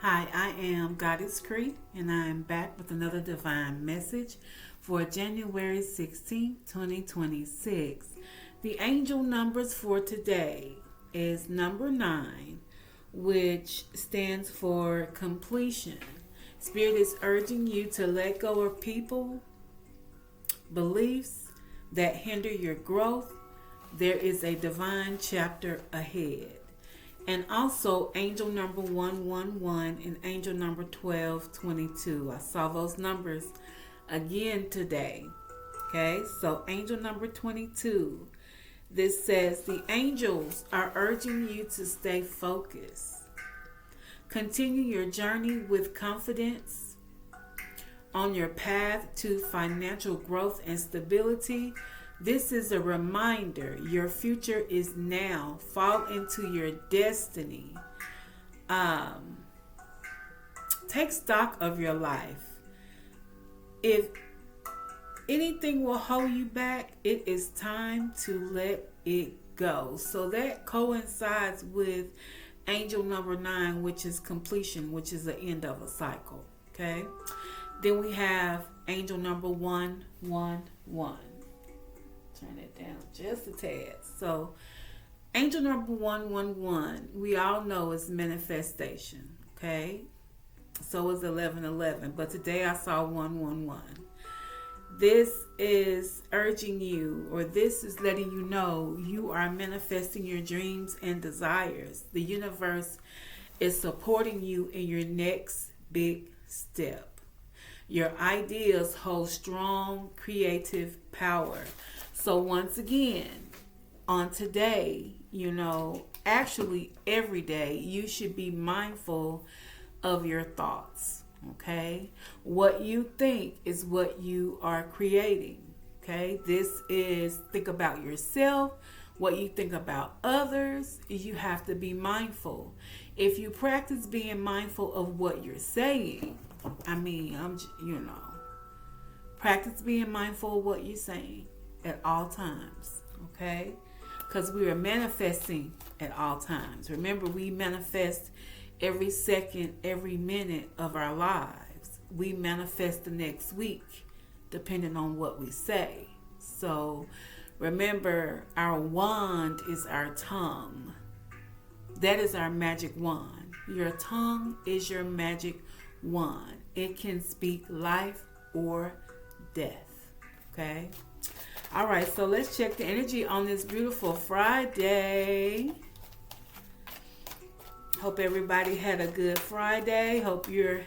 Hi, I am Goddess Cree, and I am back with another divine message for January 16th, 2026. The angel numbers for today is number 9, which stands for completion. Spirit is urging you to let go of people, beliefs that hinder your growth. There is a divine chapter ahead. And also angel number 111 and angel number 1222. I saw those numbers again today. Okay, so angel number 22. This says the angels are urging you to stay focused. Continue your journey with confidence on your path to financial growth and stability. This is a reminder your future is now. Fall into your destiny. Take stock of your life. If anything will hold you back, it is time to let it go. So that coincides with angel number 9, which is completion, which is the end of a cycle. Okay. Then we have angel number 111. Turn it down just a tad. So, angel number 111, we all know is manifestation. Okay. So is 1111. But today I saw 111. This is urging you, or this is letting you know you are manifesting your dreams and desires. The universe is supporting you in your next big step. Your ideas hold strong creative power. So once again, on today, actually every day, you should be mindful of your thoughts. Okay? What you think is what you are creating. Okay? This is think about yourself, what you think about others. You have to be mindful. If you practice being mindful of what you're saying, practice being mindful of what you're saying at all times. Okay? Because we are manifesting at all times. Remember, we manifest every second, every minute of our lives. We manifest the next week depending on what we say. So remember, our wand is our tongue. That is our magic wand. Your tongue is your magic wand. It can speak life or death. Okay? All right, so let's check the energy on this beautiful Friday. Hope everybody had a good Friday. Hope you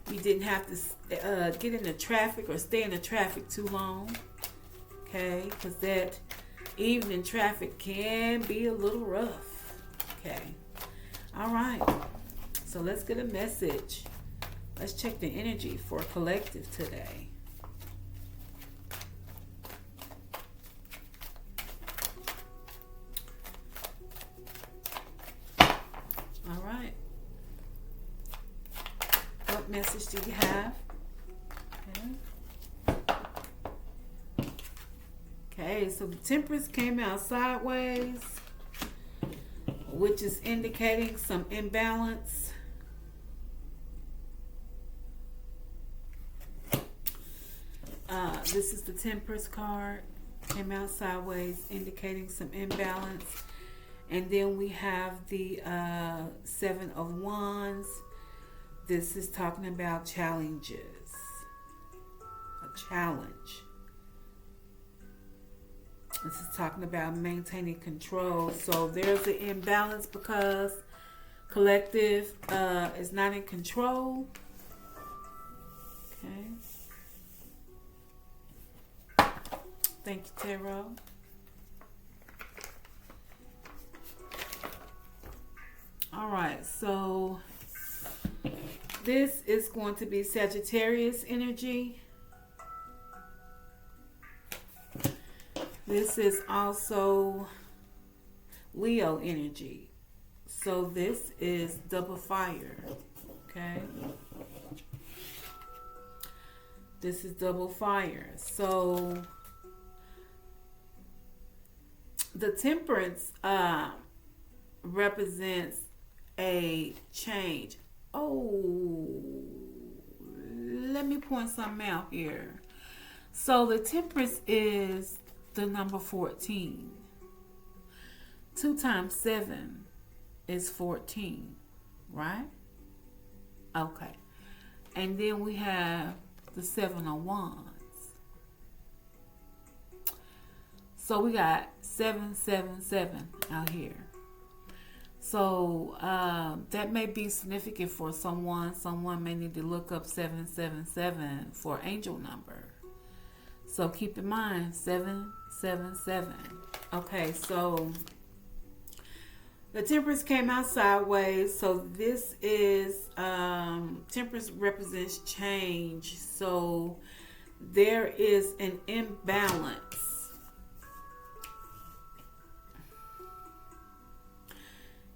didn't have to get into traffic or stay in the traffic too long. Okay, because that evening traffic can be a little rough. Okay. All right. So let's get a message. Let's check the energy for collective today. All right. What message do you have? Okay, so the Temperance came out sideways, which is indicating some imbalance. This is the Temperance card. Came out sideways, indicating some imbalance. And then we have the 7 of Wands. This is talking about challenges. A challenge. This is talking about maintaining control. So there's an imbalance because collective is not in control. Okay. Thank you, Tarot. All right, so this is going to be Sagittarius energy. This is also Leo energy. So this is double fire. Okay. This is double fire. So the Temperance represents a change, Oh, let me point something out here. So the Temperance is the number 14. 2 times 7 is 14, right? Okay. And then we have the 7 of Wands. So we got 777 out here. So that may be significant for someone. Someone may need to look up 777 for angel number. So keep in mind 777. Okay, so the Temperance came out sideways. So this is Temperance represents change. So there is an imbalance.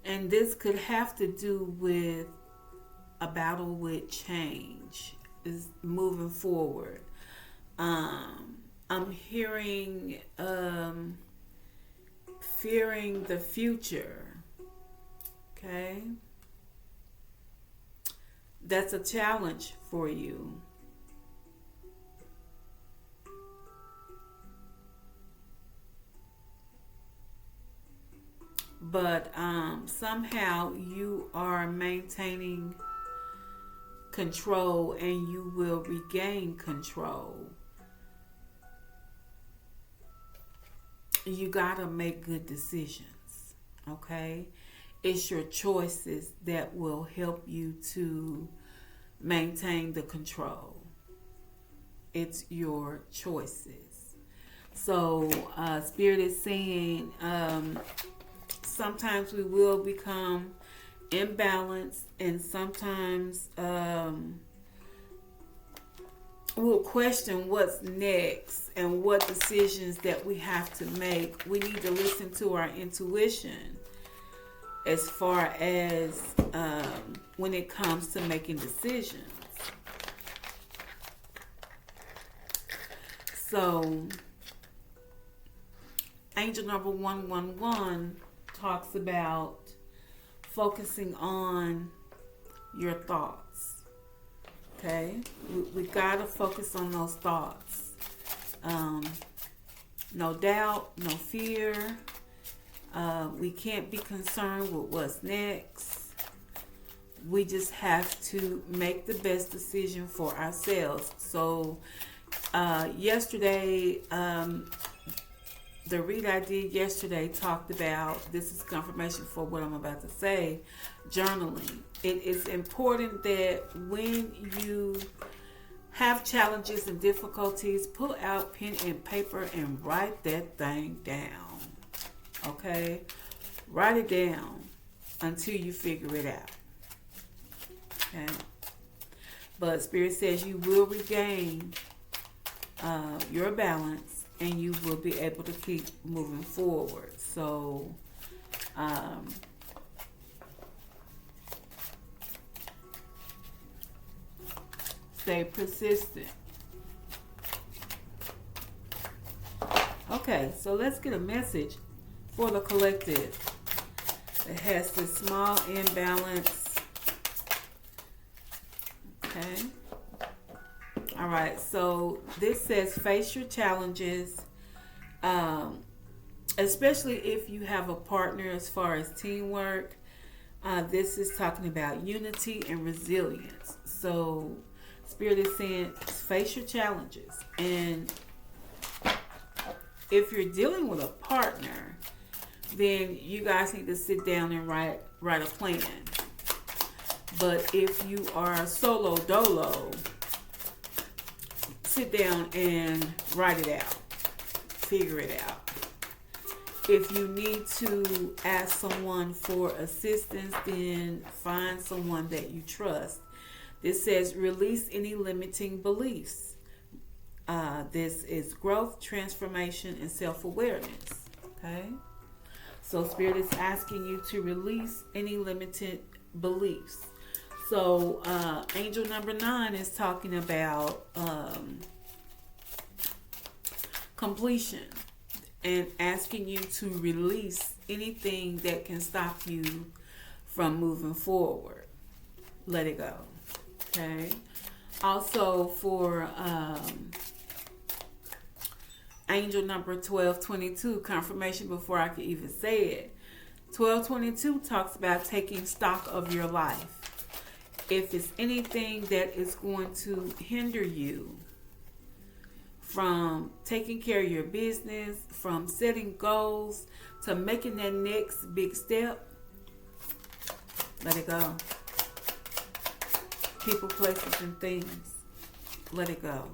And this could have to do with a battle with change, is moving forward. I'm hearing fearing the future. Okay? That's a challenge for you. But somehow you are maintaining control and you will regain control. You gotta make good decisions, okay? It's your choices that will help you to maintain the control. It's your choices. So Spirit is saying sometimes we will become imbalanced, and sometimes we'll question what's next and what decisions that we have to make. We need to listen to our intuition as far as when it comes to making decisions. So angel number 111 talks about focusing on your thoughts. Okay, we gotta focus on those thoughts. No doubt, no fear. We can't be concerned with what's next. We just have to make the best decision for ourselves. So yesterday, the read I did yesterday talked about, this is confirmation for what I'm about to say, journaling. It is important that when you have challenges and difficulties, pull out pen and paper and write that thing down. Okay? Write it down until you figure it out. Okay? But Spirit says you will regain your balance, and you will be able to keep moving forward. So, stay persistent. Okay, so let's get a message for the collective. It has this small imbalance. Okay. All right, so this says face your challenges, especially if you have a partner as far as teamwork. This is talking about unity and resilience. So Spirit is saying face your challenges. And if you're dealing with a partner, then you guys need to sit down and write a plan. But if you are solo dolo, sit down and write it out. Figure it out. If you need to ask someone for assistance, then find someone that you trust. This says release any limiting beliefs. This is growth, transformation, and self-awareness. Okay? So Spirit is asking you to release any limited beliefs. So angel number 9 is talking about completion and asking you to release anything that can stop you from moving forward. let it go. Okay. Also for angel number 1222, confirmation before I could even say it. 1222 talks about taking stock of your life. If it's anything that is going to hinder you from taking care of your business, from setting goals, to making that next big step, let it go. People, places, and things, let it go.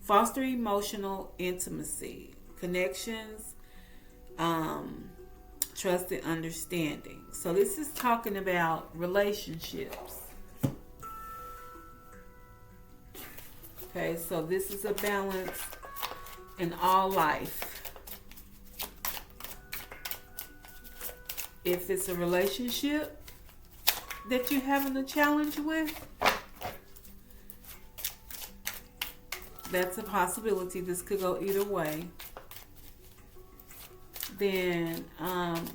Foster emotional intimacy, connections, trust and understanding. So this is talking about relationships. Okay, so this is a balance in all life. If it's a relationship that you're having a challenge with, that's a possibility. This could go either way. Then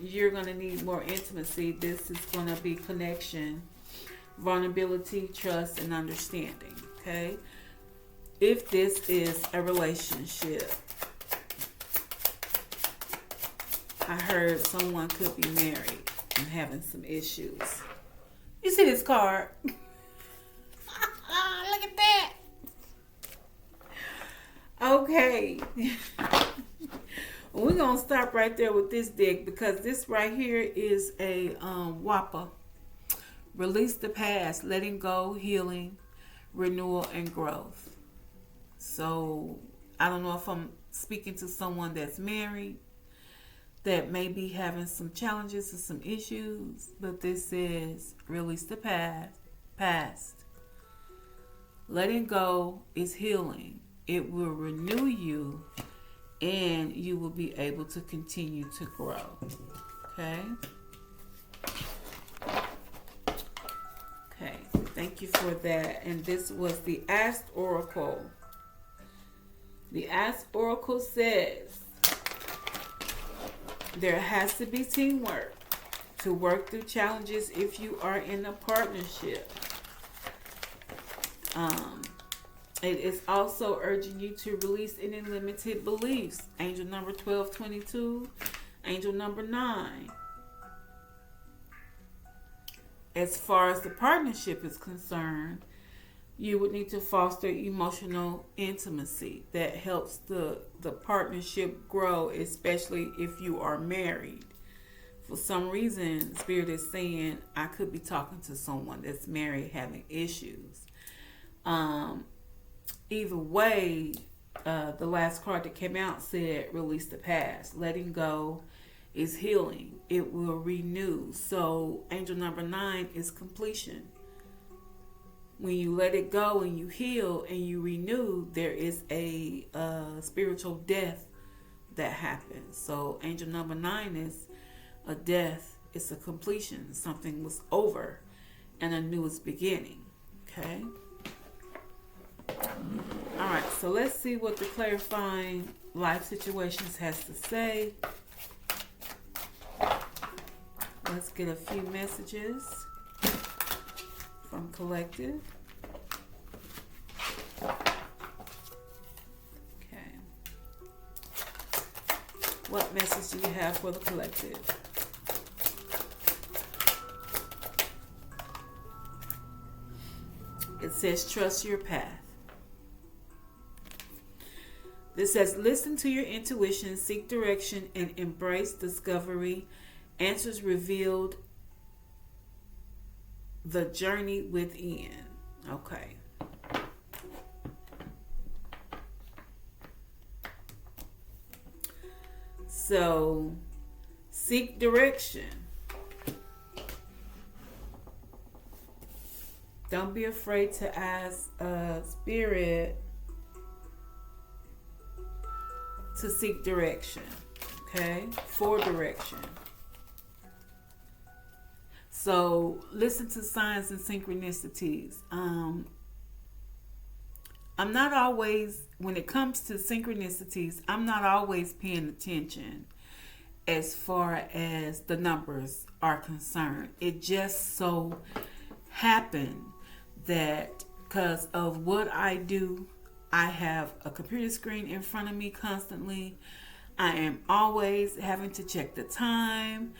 you're going to need more intimacy. This is going to be connection, vulnerability, trust, and understanding. Okay? If this is a relationship, I heard someone could be married and having some issues. You see this card? Look at that. Okay. We're going to stop right there with this deck because this right here is a Whopper. Release the past, letting go, healing, renewal, and growth. So, I don't know if I'm speaking to someone that's married that may be having some challenges or some issues, but this is release the past. Letting go is healing. It will renew you and you will be able to continue to grow. Okay? Okay, thank you for that. And this was the Ask Oracle. The Ask Oracle says there has to be teamwork to work through challenges if you are in a partnership. It is also urging you to release any limited beliefs. Angel number 1222, angel number 9. As far as the partnership is concerned, you would need to foster emotional intimacy that helps the partnership grow, especially if you are married. For some reason, Spirit is saying I could be talking to someone that's married having issues. Either way, the last card that came out said release the past. Letting go is healing. It will renew. So angel number 9 is completion. When you let it go and you heal and you renew, there is a spiritual death that happens. So angel number 9 is a death. It's a completion. Something was over and a new is beginning. Okay? Alright, so let's see what the clarifying life situations has to say. Let's get a few messages from Collective. Okay. What message do you have for the Collective? It says trust your path. This says listen to your intuition, seek direction, and embrace discovery. Answers revealed, the journey within. Okay. So, seek direction. Don't be afraid to ask Spirit to seek direction. Okay? For direction. So listen to signs and synchronicities. I'm not always, when it comes to synchronicities, I'm not always paying attention as far as the numbers are concerned. It just so happen that because of what I do, I have a computer screen in front of me constantly. I am always having to check the time.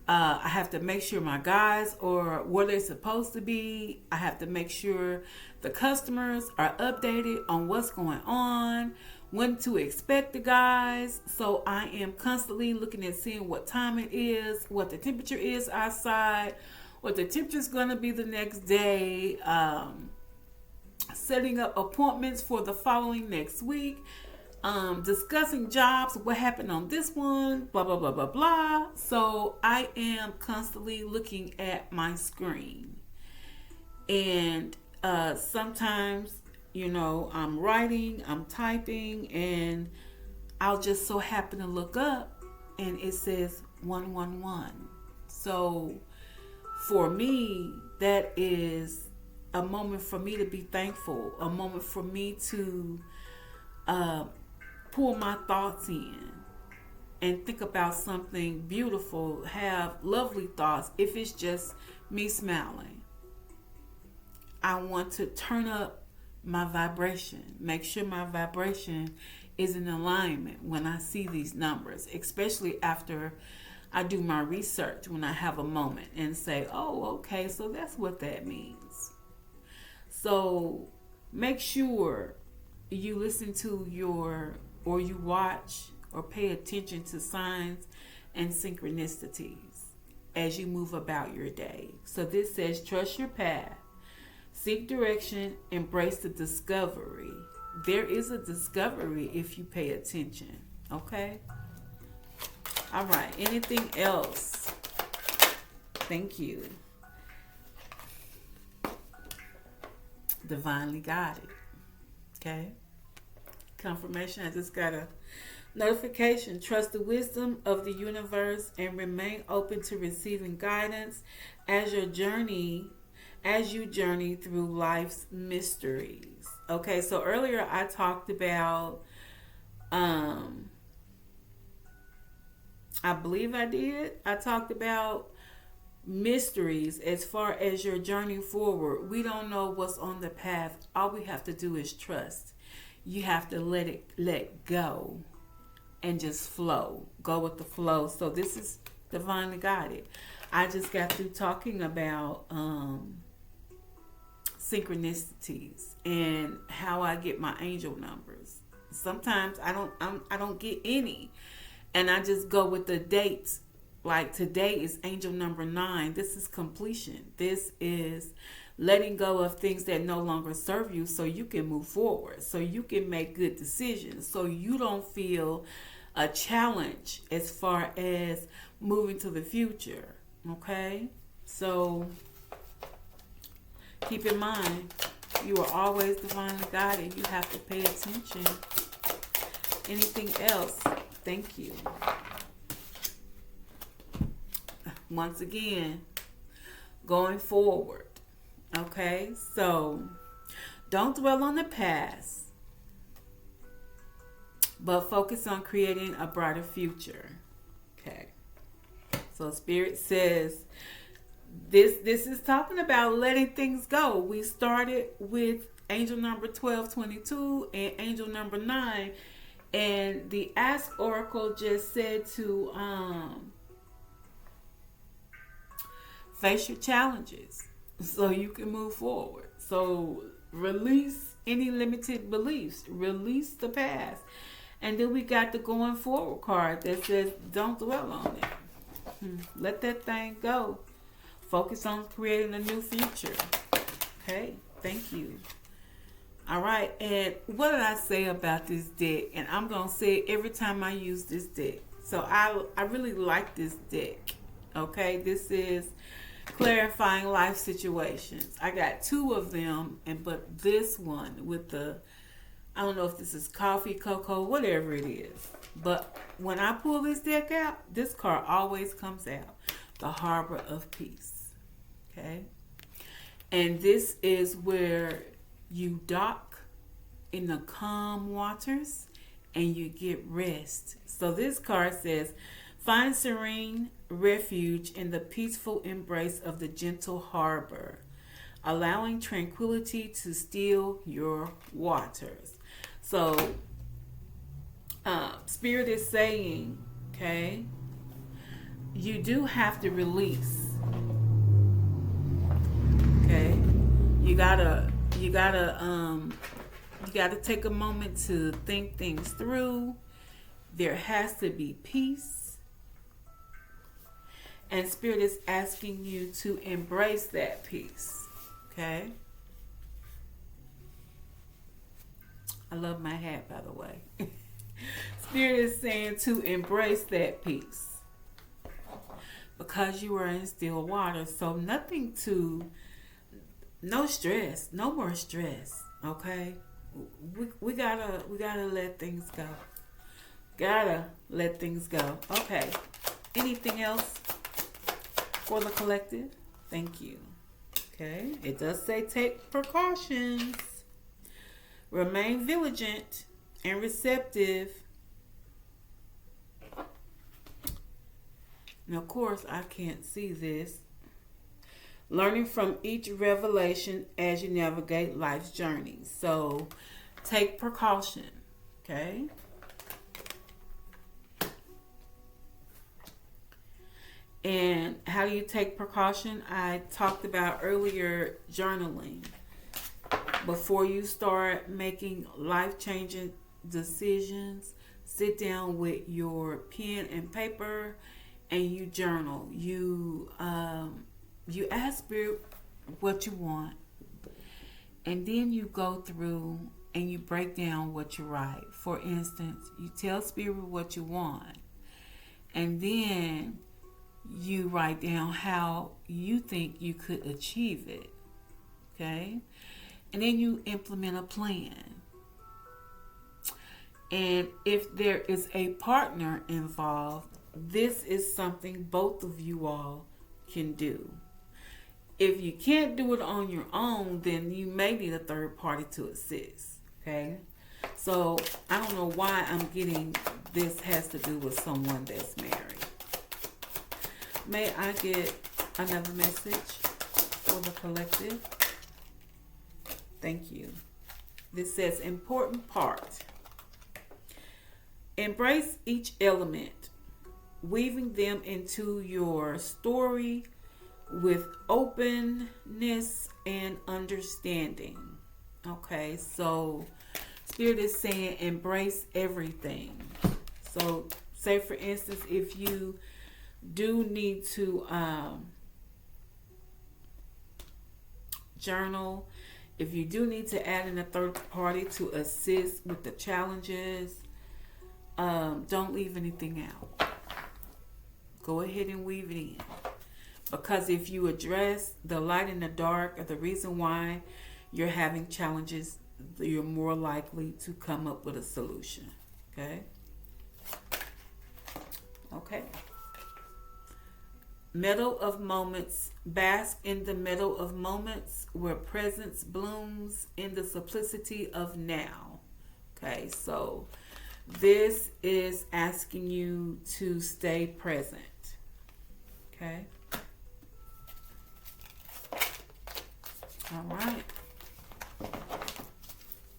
I have to make sure my guys are where they're supposed to be. I have to make sure the customers are updated on what's going on, when to expect the guys. So I am constantly looking at seeing what time it is, what the temperature is outside, what the temperature is going to be the next day, setting up appointments for the following next week, discussing jobs, what happened on this one, blah, blah, blah, blah, blah. So I am constantly looking at my screen. And sometimes, I'm writing, I'm typing, and I'll just so happen to look up and it says 111. So for me, that is a moment for me to be thankful, a moment for me to pull my thoughts in and think about something beautiful, have lovely thoughts. If it's just me smiling, I want to turn up my vibration, make sure my vibration is in alignment when I see these numbers, especially after I do my research, when I have a moment and say, oh, okay, so that's what that means. So make sure you listen to or you watch or pay attention to signs and synchronicities as you move about your day. So this says, trust your path, seek direction, embrace the discovery. There is a discovery if you pay attention. Okay? All right. Anything else? Thank you. Divinely guided. Okay? Confirmation. I just got a notification. Trust the wisdom of the universe and remain open to receiving guidance as you journey through life's mysteries. Okay, so earlier I talked about I believe I did. I talked about mysteries as far as your journey forward. We don't know what's on the path. All we have to do is trust. You have to let go and just flow. Go with the flow. So this is divinely guided. I just got through talking about synchronicities and how I get my angel numbers. Sometimes I don't get any, and I just go with the dates. Like today is angel number 9. This is completion. This is letting go of things that no longer serve you so you can move forward, so you can make good decisions, so you don't feel a challenge as far as moving to the future. Okay? So keep in mind, you are always divinely guided. You have to pay attention. Anything else? Thank you. Once again, going forward. Okay? So, don't dwell on the past, but focus on creating a brighter future. Okay? So, Spirit says, this is talking about letting things go. We started with angel number 1222 and angel number 9, and the Ask Oracle just said to face your challenges so you can move forward. So release any limited beliefs, release the past. And then we got the going forward card that says don't dwell on it. Let that thing go. Focus on creating a new future. Okay, thank you. All right, and what did I say about this deck? And I'm going to say it every time I use this deck. So I really like this deck. Okay, this is clarifying life situations. I got 2 of them, but this one with the, I don't know if this is coffee, cocoa, whatever it is. But when I pull this deck out, this card always comes out. The Harbor of Peace. Okay? And this is where you dock in the calm waters and you get rest. So this card says, find serene refuge in the peaceful embrace of the gentle harbor. allowing tranquility to still your waters. So, Spirit is saying, okay, you do have to release. Okay, you gotta take a moment to think things through. There has to be peace, and Spirit is asking you to embrace that peace. Okay, I love my hat, by the way. Spirit is saying to embrace that peace because you are in still water. So no stress, no more stress. Okay, we gotta let things go. Gotta let things go. Okay. Anything else for the collective? Thank you. Okay. It does say take precautions. Remain vigilant and receptive. And of course, I can't see this. Learning from each revelation as you navigate life's journey. So, take precaution. Okay? And how do you take precaution? I talked about earlier journaling. Before you start making life-changing decisions, sit down with your pen and paper and you journal. You ask Spirit what you want, and then you go through and you break down what you write. For instance, you tell Spirit what you want, and then you write down how you think you could achieve it. Okay? And then you implement a plan. And if there is a partner involved, this is something both of you all can do. If you can't do it on your own, then you may need a third party to assist. Okay? So I don't know why I'm getting this has to do with someone that's married. May I get another message for the collective? Thank you. This says important part. Embrace each element, weaving them into your story with openness and understanding. Okay, so Spirit is saying embrace everything. So say for instance, if you do need to journal, if you do need to add in a third party to assist with the challenges, don't leave anything out. Go ahead and weave it in. Because if you address the light and the dark, or the reason why you're having challenges, you're more likely to come up with a solution. Okay? Okay. Meadow of moments. Bask in the meadow of moments where presence blooms in the simplicity of now. Okay, so this is asking you to stay present. Okay. All right.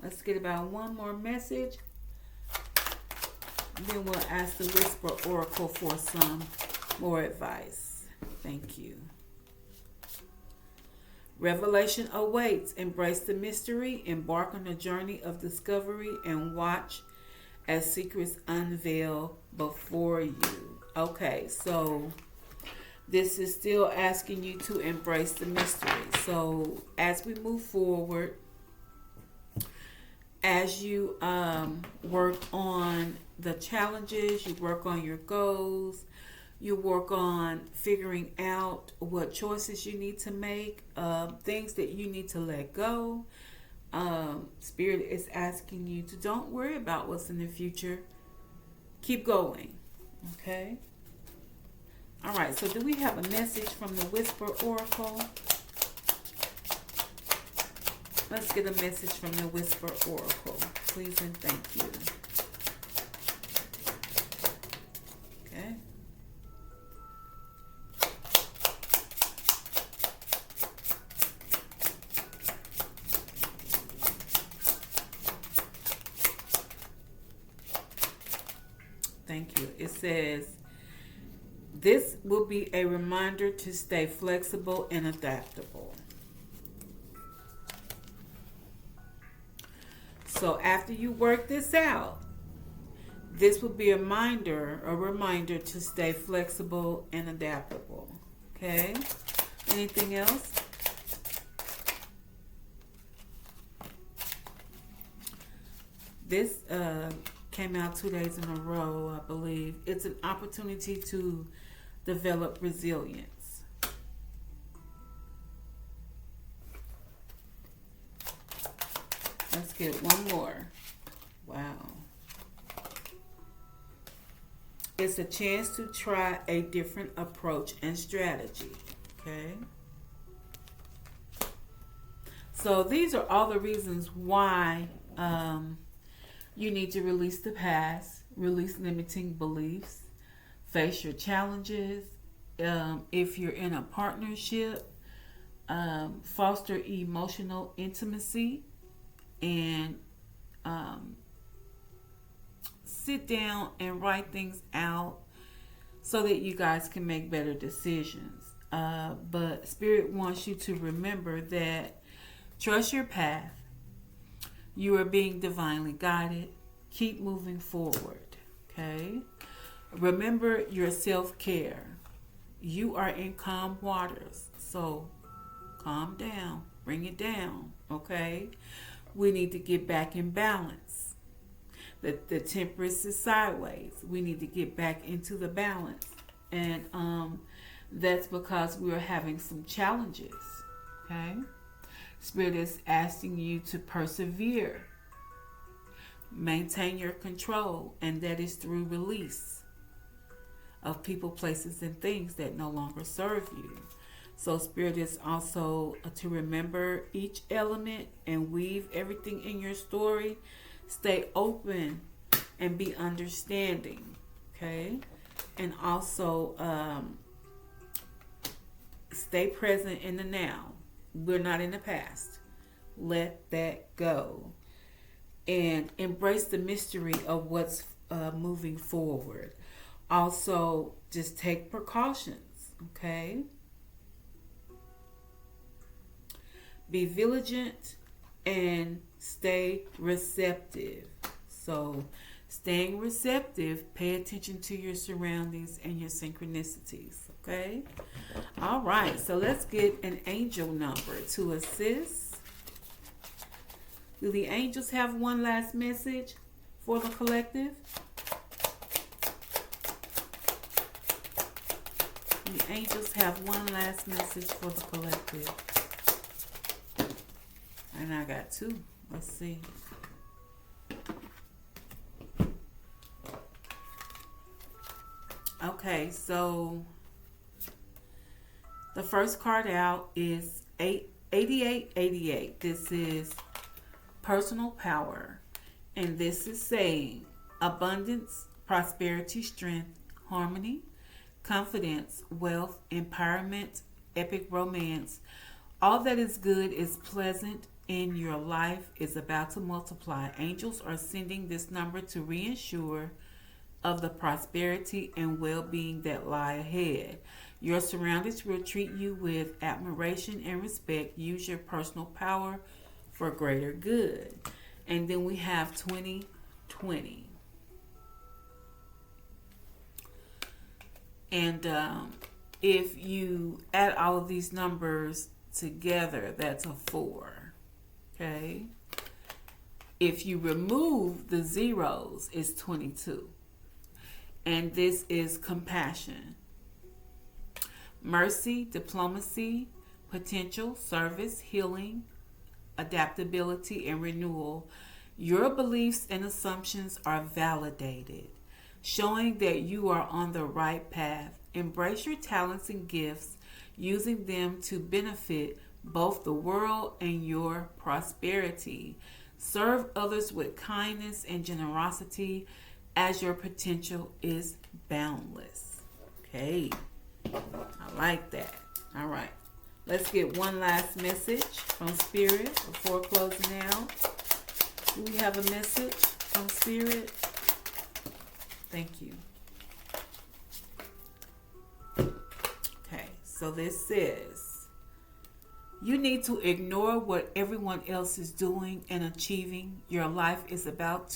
Let's get about one more message. Then we'll ask the Whisper Oracle for some more advice. Thank you. Revelation awaits. Embrace the mystery. Embark on a journey of discovery and watch as secrets unveil before you. Okay, so this is still asking you to embrace the mystery. So as we move forward, as you work on the challenges, you work on your goals, you work on figuring out what choices you need to make, things that you need to let go. Spirit is asking you to don't worry about what's in the future. Keep going. Okay? All right, so do we have a message from the Whisper Oracle? Let's get a message from the Whisper Oracle. Please and thank you. Okay. Thank you. It says, this will be a reminder to stay flexible and adaptable. So after you work this out, this will be a reminder to stay flexible and adaptable. Okay? Anything else? This came out 2 days in a row, I believe. It's an opportunity to develop resilience. Let's get one more. Wow. It's a chance to try a different approach and strategy. Okay. So these are all the reasons why you need to release the past, release limiting beliefs, face your challenges. If you're in a partnership, foster emotional intimacy, and sit down and write things out so that you guys can make better decisions. But Spirit wants you to remember that trust your path. You are being divinely guided. Keep moving forward. Okay? Remember your self-care. You are in calm waters. So calm down. Bring it down. Okay? We need to get back in balance. The temperance is sideways. We need to get back into the balance. And that's because we are having some challenges. Okay? Spirit is asking you to persevere. Maintain your control. And that is through release of people, places, and things that no longer serve you. So Spirit is also to remember each element and weave everything in your story. Stay open and be understanding. Okay? And also stay present in the now. We're not in the past. Let that go. And embrace the mystery of what's moving forward. Also, just take precautions. Okay? Be vigilant and stay receptive. So, staying receptive, pay attention to your surroundings and your synchronicities. Okay? All right. So, let's get an angel number to assist. Do the angels have one last message for the collective? The angels have one last message for the collective. And I got two. Let's see. Okay, so the first card out is 8888. This is personal power. And this is saying abundance, prosperity, strength, harmony, confidence, wealth, empowerment, epic romance. All that is good is pleasant in your life is about to multiply. Angels are sending this number to reassure of the prosperity and well-being that lie ahead. Your surroundings will treat you with admiration and respect. Use your personal power for greater good. And then we have 2020. And if you add all of these numbers together, that's a 4. Okay? If you remove the zeros, it's 22. And this is compassion, mercy, diplomacy, potential, service, healing, adaptability, and renewal. Your beliefs and assumptions are validated, showing that you are on the right path. Embrace your talents and gifts, using them to benefit both the world and your prosperity. Serve others with kindness and generosity, as your potential is boundless. Okay, I like that. All right, let's get one last message from Spirit before closing out. Do we have a message from Spirit? Thank you. Okay, so this says you need to ignore what everyone else is doing and achieving. Your life is about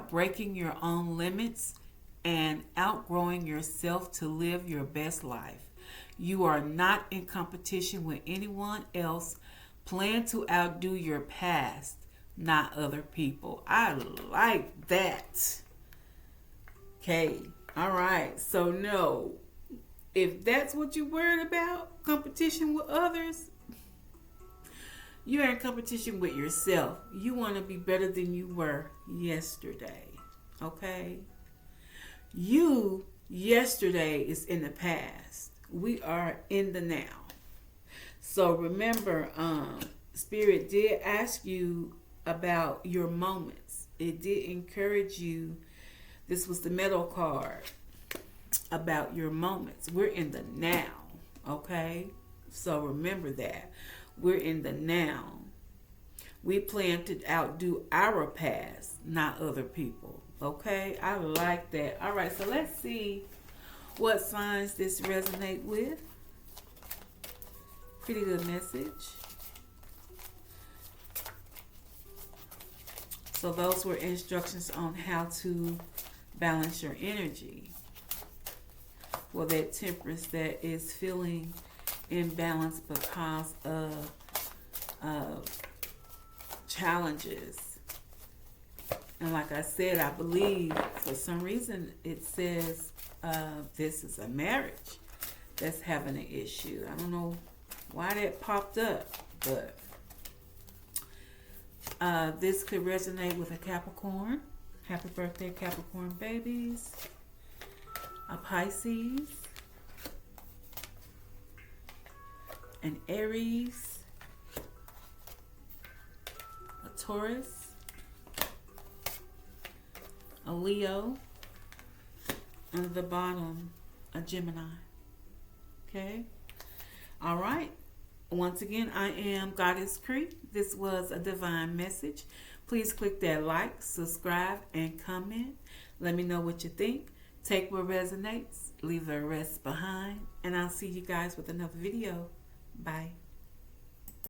breaking your own limits and outgrowing yourself to live your best life. You are not in competition with anyone else. Plan to outdo your past, not other people. I like that. Okay. All right. So, no. If that's what you're worried about, competition with others, you're in competition with yourself. You want to be better than you were yesterday. Okay? You, yesterday, is in the past. We are in the now. So remember, Spirit did ask you about your moments. It did encourage you. This was the metal card about your moments. We're in the now. Okay? So remember that. We're in the now. We plan to outdo our past, not other people. Okay? I like that. All right, so let's see what signs this resonate with. Pretty good message. So those were instructions on how to balance your energy. Well, that Temperance that is feeling imbalanced because of challenges. And like I said, I believe for some reason it says this is a marriage that's having an issue. I don't know why that popped up, but this could resonate with a Capricorn. Happy birthday, Capricorn babies. A Pisces. An Aries. A Taurus. A Leo. And at the bottom, a Gemini. Okay? All right. Once again, I am Goddess Cree. This was a divine message. Please click that like, subscribe, and comment. Let me know what you think. Take what resonates, leave the rest behind, and I'll see you guys with another video. Bye.